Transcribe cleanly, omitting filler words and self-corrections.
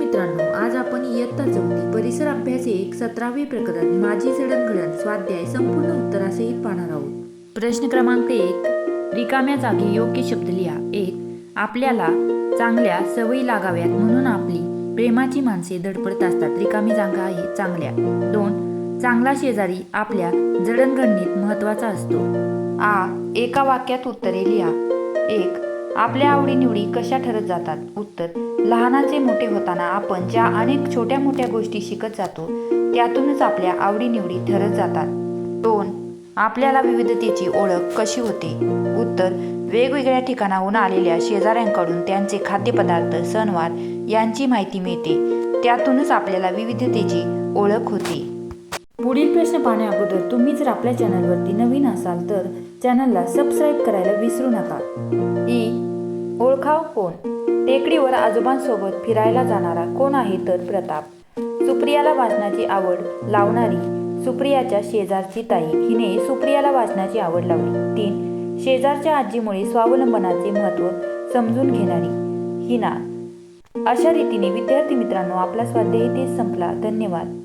मित्रांनो, आज आपण इयत्ता 4 परिसर अभ्यास 1 17वे प्रकरण माझी जडणघडण स्वाध्याय संपूर्ण उत्तरासहित पाहणार आहोत। प्रश्न क्रमांक 1, रिकाम्या जागी योग्य शब्द लिहा। 1, आपल्याला चांगल्या सवयी लागाव्यात म्हणून आपली प्रेमाची माणसे धडपडत असतात। रिकामी जागा आहे चांगल्या। 2, चांगला शेजारी आपल्या जडणघडणीत महत्त्वाचा असतो। एका वाक्यात उत्तरे लिहा। 1, आपल्या आवडीनिवडी कशा ठरत जातात? उत्तर, लहानाचे मोठे होताना आपण ज्या अनेक छोट्या मोठ्या गोष्टी शिकत जातो त्यातूनच आपल्या आवडीनिवडी ठरत जातात। 2, आपल्याला विविधतेची ओळख कशी होते? उत्तर, वेगवेगळ्या ठिकाणाहून आलेल्या शेजाऱ्यांकडून त्यांचे खाद्यपदार्थ, सणवार यांची माहिती मिळते, त्यातूनच आपल्याला विविधतेची ओळख होते। पुढील प्रश्न पाहण्या अगोदर तुम्ही जर आपल्या चॅनलवरती नवीन असाल तर चॅनलला सबस्क्राईब करायला विसरू नका। ओळखाव कोण? टेकडीवर आजोबांसोबत फिरायला जाणारा कोण आहे? तर प्रताप। सुप्रियाला वाचनाची आवड लावणारी सुप्रियाच्या शेजारची ताई, हिने सुप्रियाला वाचनाची आवड लावली। 3, शेजारच्या आजीमुळे स्वावलंबनाचे महत्त्व समजून घेणारी हिना। अशा रीतीने विद्यार्थी मित्रांनो, आपला स्वाध्याय इथे संपला। धन्यवाद।